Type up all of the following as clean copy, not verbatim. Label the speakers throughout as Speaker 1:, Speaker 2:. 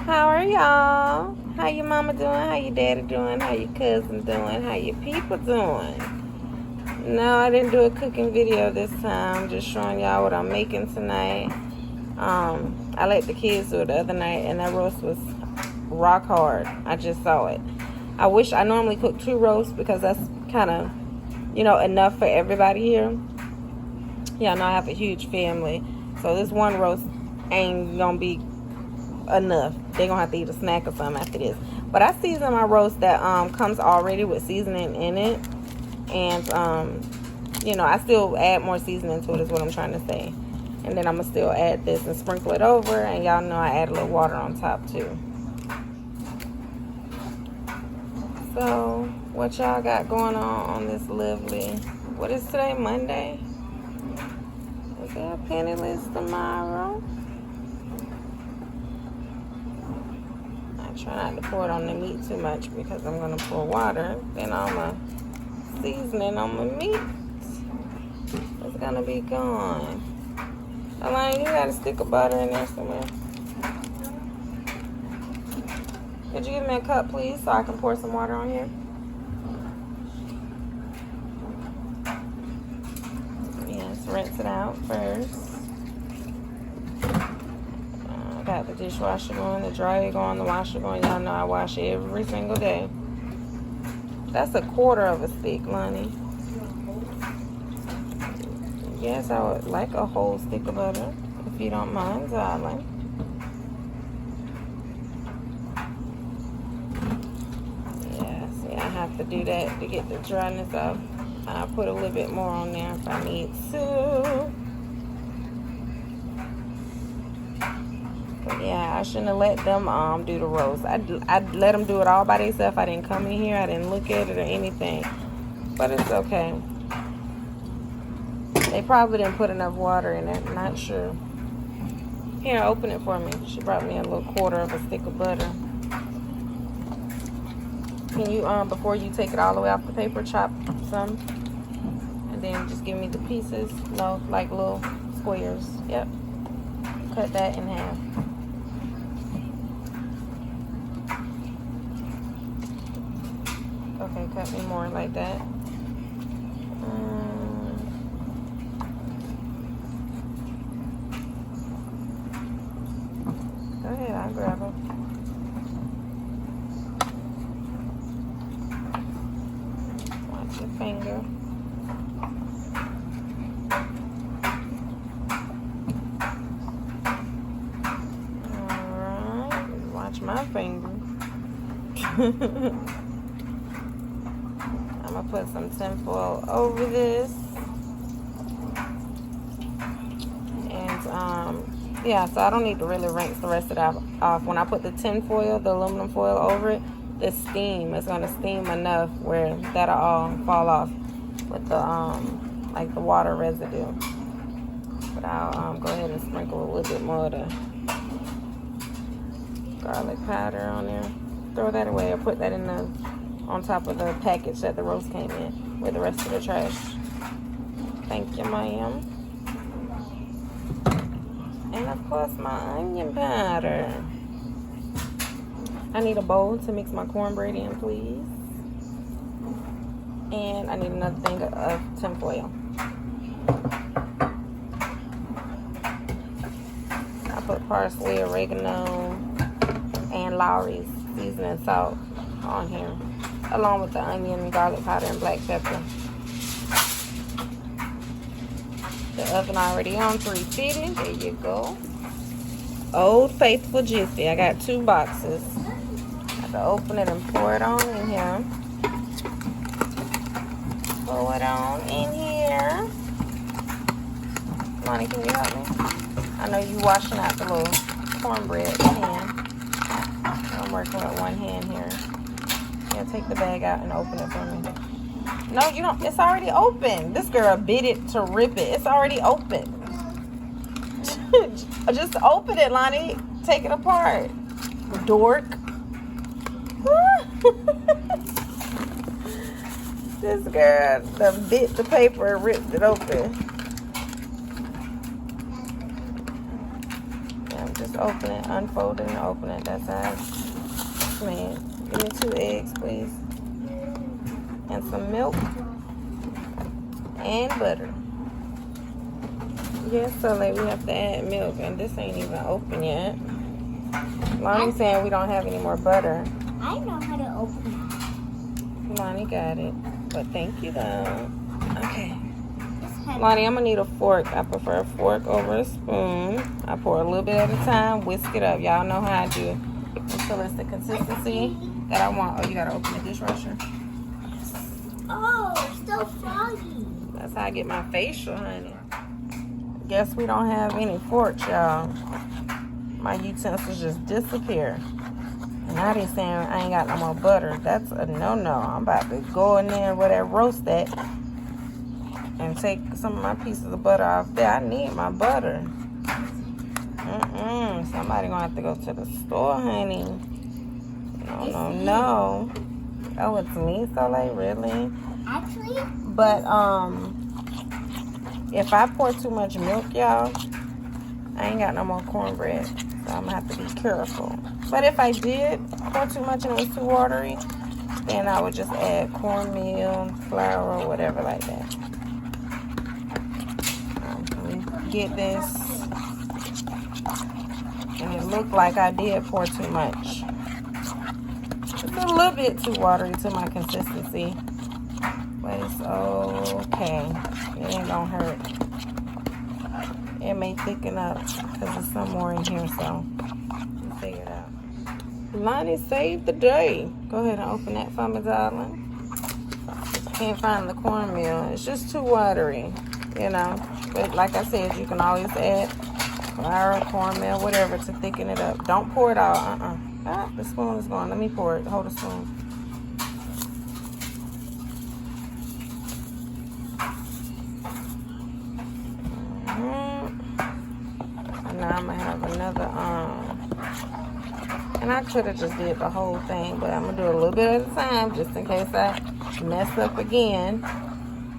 Speaker 1: How are y'all? How your mama doing? How your daddy doing? How your cousin doing? How your people doing? No, I didn't do a cooking video this time. Just showing y'all what I'm making tonight. I let the kids do it the other night, and that roast was rock hard. I just saw it. I wish I normally cook 2 roasts because that's kind of, enough for everybody here. Y'all know I have a huge family, so this one roast ain't gonna be enough. They're gonna have to eat a snack or something after this. But I season my roast that comes already with seasoning in it, and I still add more seasoning to it, is what I'm trying to say. And then I'm gonna still add this and sprinkle it over, and y'all know I add a little water on top too. So what y'all got going on this lovely, what is today, Monday? Is there a penniless tomorrow? I try not to pour it on the meat too much because I'm gonna pour water. Then all my seasoning on my meat is gonna be gone. Alana, you got a stick of butter in there somewhere? Could you give me a cup, please, so I can pour some water on here? Yes, rinse it out first. I got the dishwasher going, the dryer going, the washer going. Y'all know I wash every single day. That's a 1/4 of a stick, Lonnie. Yes, I would like a whole stick of butter, if you don't mind, darling. Yeah, see, I have to do that to get the dryness off. I'll put a little bit more on there if I need to. But yeah, I shouldn't have let them do the roast. I'd let them do it all by themselves. I didn't come in here. I didn't look at it or anything. But it's okay. They probably didn't put enough water in it. I'm not sure. Here, open it for me. She brought me a little 1/4 of a stick of butter. Can you, before you take it all the way off the paper, chop some? And then just give me the pieces. No, like little squares. Yep. Cut that in half. Okay, cut me more like that. Go ahead, I'll grab it. Watch your finger. Alright, watch my finger. I'm gonna put some tinfoil over this. And yeah, so I don't need to really rinse the rest of that off. When I put the tin foil, the aluminum foil over it, the steam is going to steam enough where that'll all fall off with the like the water residue. But I'll go ahead and sprinkle a little bit more of the garlic powder on there. Throw that away or put that in the on top of the package that the roast came in with the rest of the trash. Thank you, ma'am. And of course my onion powder. I need a bowl to mix my cornbread in, please. And I need another thing of tinfoil. I put parsley, oregano, and Lowry's seasoning salt on here, along with the onion, garlic powder, and black pepper. The oven already on 350. There you go. Old Faithful Jiffy. I got 2 boxes. I have to open it and pour it on in here. Pour it on in here. Lonnie, can you help me? I know you washing out the little cornbread pan. I'm working with one hand here. Yeah, take the bag out and open it for me. No, you don't. It's already open. This girl bit it to rip it. It's already open. Just open it, Lonnie. Take it apart. Dork. This girl done bit the paper and ripped it open. Just open it, unfold it, and open it. That's how it's made. Give me 2 eggs, please. And some milk. And butter. Yes, so like we have to add milk. And this ain't even open yet. Lonnie's saying we don't have any more butter.
Speaker 2: I know how to open it.
Speaker 1: Lonnie got it. But thank you, though. Okay. Lonnie, I'm going to need a fork. I prefer a fork over a spoon. I pour a little bit at a time. Whisk it up. Y'all know how I do it. Until it's the consistency that I want. Oh, you got to open the dishwasher?
Speaker 2: Oh, it's so foggy.
Speaker 1: That's how I get my facial, honey. Guess we don't have any forks, y'all. My utensils just disappear. And now they saying I ain't got no more butter. That's a no-no. I'm about to go in there with that roast that and take some of my pieces of butter off there. I need my butter. Somebody gonna have to go to the store, honey. No. Oh, it's me, Soleil? Really?
Speaker 2: Actually?
Speaker 1: But, if I pour too much milk, y'all, I ain't got no more cornbread. So I'm gonna have to be careful. But if I did pour too much and it was too watery, then I would just add cornmeal, flour, or whatever like that. Let me get this. And it looked like I did pour too much. It's a little bit too watery to my consistency. But it's okay. It ain't gonna hurt. It may thicken up because there's some more in here, so we'll figure it out. Lonnie saved the day. Go ahead and open that for me, darling. Can't find the cornmeal. It's just too watery, you know. But like I said, you can always add flour, cornmeal, whatever to thicken it up. Don't pour it all. Ah, the spoon is gone. Let me pour it. Hold the spoon. Now I'm gonna have another and I could have just did the whole thing, but I'm gonna do a little bit at a time just in case I mess up again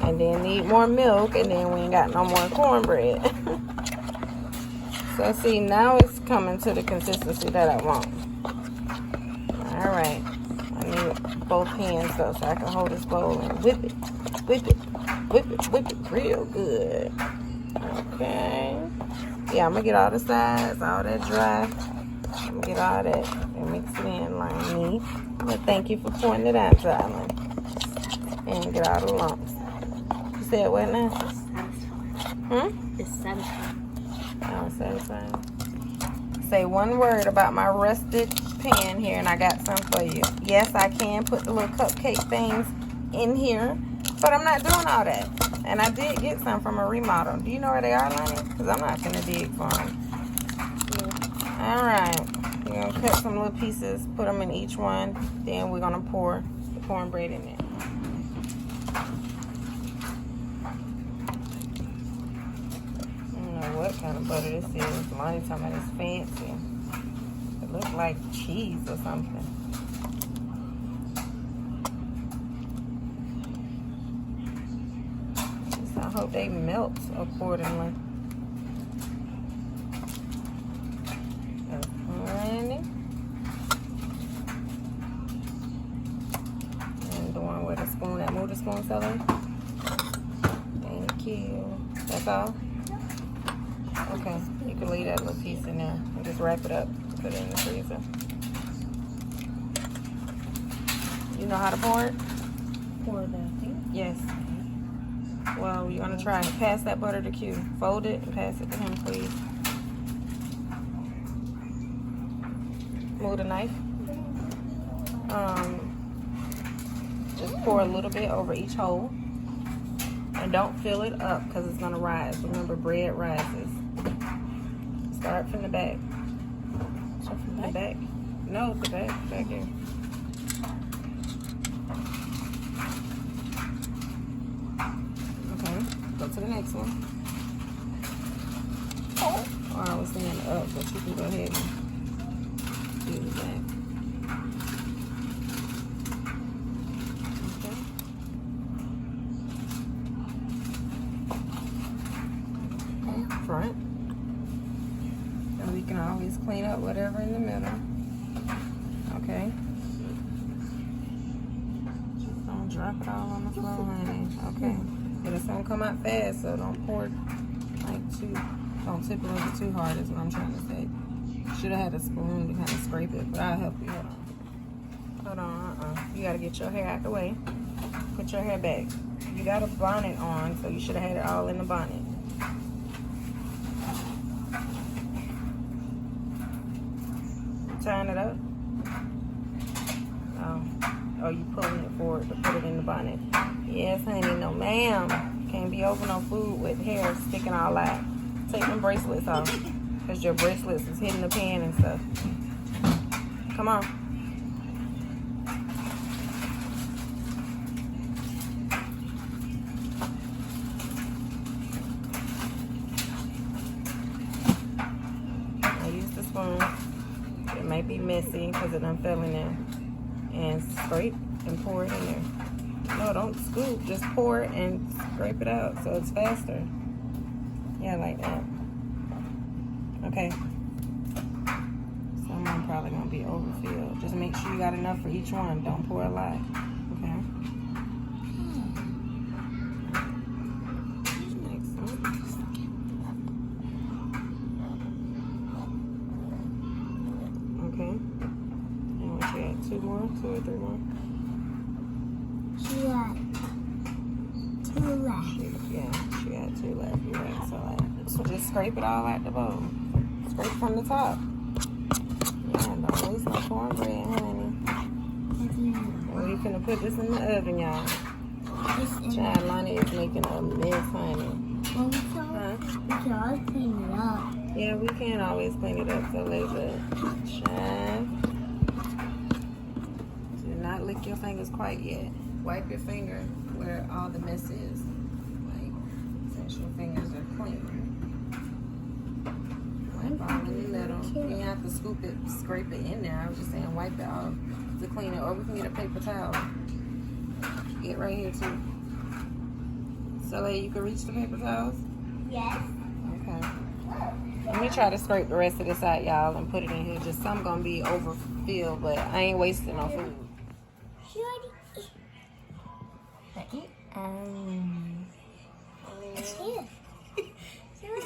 Speaker 1: and then need more milk and then we ain't got no more cornbread. So see, now it's coming to the consistency that I want. All right, I need both hands though so I can hold this bowl and whip it real good. Okay. Yeah, I'm gonna get all the sides, all that dry. I'm gonna get all that and mix it in like me. But thank you for pointing it out, darling. And get all the lumps. You said what now?
Speaker 2: It's satisfying.
Speaker 1: Oh, satisfying. Say one word about my rusted pan here and I got some for you. Yes, I can put the little cupcake things in here, but I'm not doing all that. And I did get some from a remodel. Do you know where they are, Lonnie? Because I'm not going to dig for them. All right. We're going to cut some little pieces, put them in each one. Then we're going to pour the cornbread in there. I don't know what kind of butter this is. Lonnie talking about it's fancy. It looks like cheese or something. I hope they melt accordingly. And the one with a spoon, that moved the spoon, Sally. Thank you. That's all? Okay, you can leave that little piece in there and just wrap it up. Put it in the freezer. You know how to pour it?
Speaker 2: Pour the thing?
Speaker 1: Yes. Well, you're going to try and pass that butter to Q. Fold it and pass it to him, please. Move the knife. Just pour a little bit over each hole. And don't fill it up because it's going to rise. Remember, bread rises. Start from the back.
Speaker 2: Start from
Speaker 1: The back? No, the back. Back here. Go to the next one. Or I was saying up, but you can go ahead and do the back. Okay. Front. And we can always clean up whatever in the middle. Okay. Just don't drop it all on the floor, honey. Okay. But it's gonna come out fast, so don't pour like too. Don't tip it over too hard. Is what I'm trying to say. Should have had a spoon to kind of scrape it, but I'll help you. Hold on. You gotta get your hair out the way. Put your hair back. You got a bonnet on, so you should have had it all in the bonnet. Tying it up. Oh, you pulling it forward to put it in the bonnet. Yes, honey. No, ma'am. Can't be over no food with hair sticking all out. Take them bracelets off, because your bracelets is hitting the pan and stuff. Come on. I use the spoon. It might be messy because it done fell in there. And scrape and pour it in there. No, don't scoop. Just pour it and scrape it out so it's faster. Yeah, like that. Okay. Some of them probably gonna be overfilled. Just make sure you got enough for each one. Don't pour a lot. Okay. Next one. Okay. And what you got? 2 more? 2 or 3 more?
Speaker 2: She got 2 left.
Speaker 1: She got 2 left. You're right. So just scrape it all out the bowl. Scrape from the top. Yeah, don't waste no cornbread, honey. We're gonna put this in the oven, y'all. Child, Lonnie is making a mess, honey.
Speaker 2: We can always clean it up.
Speaker 1: Yeah, we can always clean it up so later. Child. Do not lick your fingers quite yet. Wipe your finger where all the mess is. Like, since your fingers are clean. Wipe all in the middle. You don't have to scoop it, scrape it in there. I was just saying wipe it off to clean it. Or we can get a paper towel. Get right here too. So like you can reach the paper towels?
Speaker 2: Yes.
Speaker 1: Okay. Let me try to scrape the rest of this out, y'all, and put it in here. Just some gonna be overfilled, but I ain't wasting no food.
Speaker 2: She already ate. It's here. Here.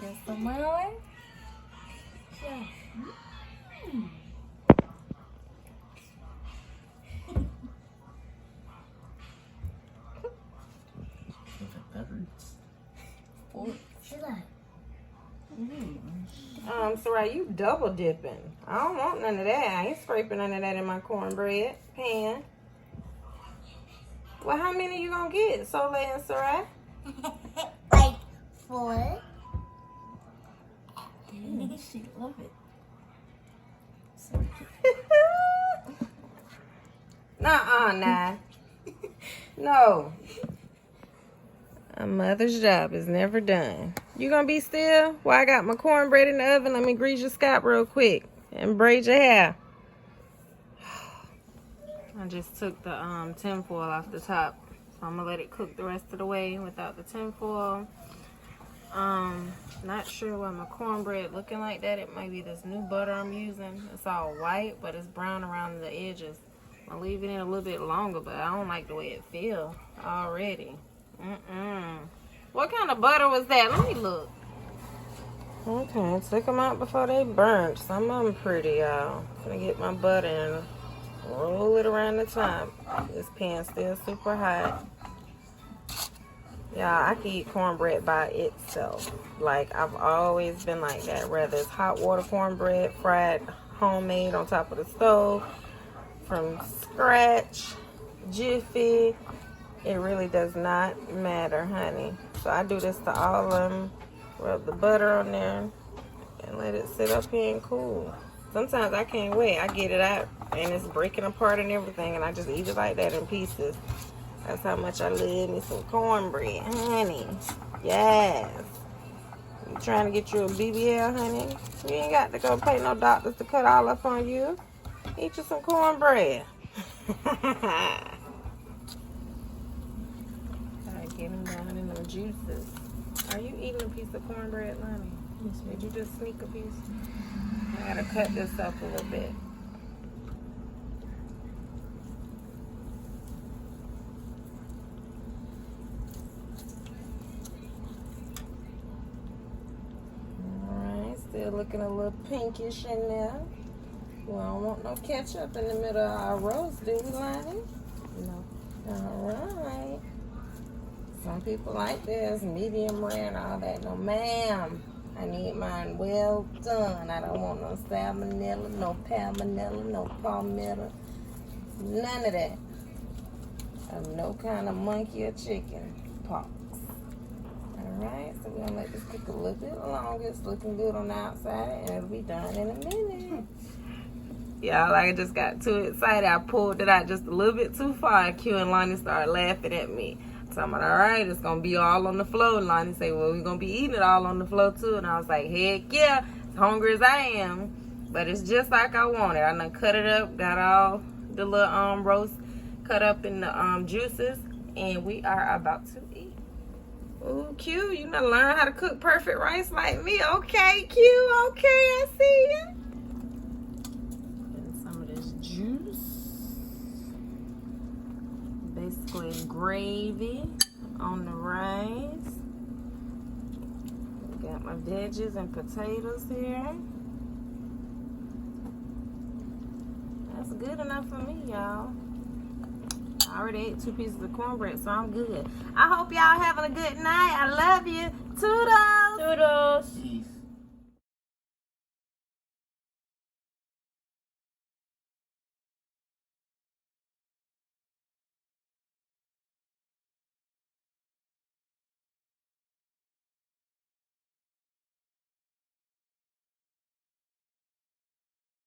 Speaker 1: Yes, some more.
Speaker 2: Yeah.
Speaker 1: Sarai, you double dipping. I don't want none of that. I ain't scraping none of that in my cornbread pan. Well, how many you gonna get, Soleil and Sarai?
Speaker 2: Like 4.
Speaker 1: She love it. Nuh-uh, nah. No. A mother's job is never done. You gonna be still? While I got my cornbread in the oven, let me grease your scalp real quick and braid your hair. I just took the tinfoil off the top. So I'm gonna let it cook the rest of the way without the tinfoil. Not sure why my cornbread looking like that. It might be this new butter I'm using. It's all white, but it's brown around the edges. I'll leave it in a little bit longer, but I don't like the way it feels already. What kind of butter was that? Let me look. Okay, take them out before they burnt. Some of them pretty, y'all. Gonna get my butter and roll it around the top. This pan's still super hot. Yeah, I can eat cornbread by itself. Like, I've always been like that. Whether it's hot water cornbread, fried, homemade on top of the stove, from scratch, Jiffy. It really does not matter, honey. So I do this to all of them. Rub the butter on there and let it sit up here and cool. Sometimes I can't wait. I get it out and it's breaking apart and everything, and I just eat it like that in pieces. That's how much I love me some cornbread, honey. Yes. You trying to get you a BBL, honey? You ain't got to go pay no doctors to cut all up on you. Eat you some cornbread. Get them down in the juices. Are you eating a piece of cornbread, Lonnie?
Speaker 2: Yes, ma'am.
Speaker 1: Did you just sneak a piece? I gotta cut this up a little bit. Alright, still looking a little pinkish in there. We don't want no ketchup in the middle of our roast, do we, Lonnie?
Speaker 2: No.
Speaker 1: Alright. Some people like this, medium rare and all that. No, ma'am. I need mine well done. I don't want no salmonella, no palmonella, no palmetto. None of that. Of no kind of monkey or chicken pox. Alright, so we're going to let this cook a little bit longer. It's looking good on the outside, and it'll be done in a minute. Y'all, I just got too excited. I pulled it out just a little bit too far. Q and Lonnie started laughing at me. So I'm like, all right, it's going to be all on the floor. And Lonnie said, well, we're going to be eating it all on the floor, too. And I was like, heck yeah, as hungry as I am. But it's just like I wanted. I done cut it up, got all the little roast cut up in the juices. And we are about to eat. Ooh, Q, you done learn how to cook perfect rice like me. Okay, Q, okay, I see you. And some of this juice. Basically gravy on the rice. Got my veggies and potatoes here. That's good enough for me, y'all. I already ate 2 pieces of cornbread, so I'm good. I hope y'all having a good night. I love you. Toodles!
Speaker 2: Toodles!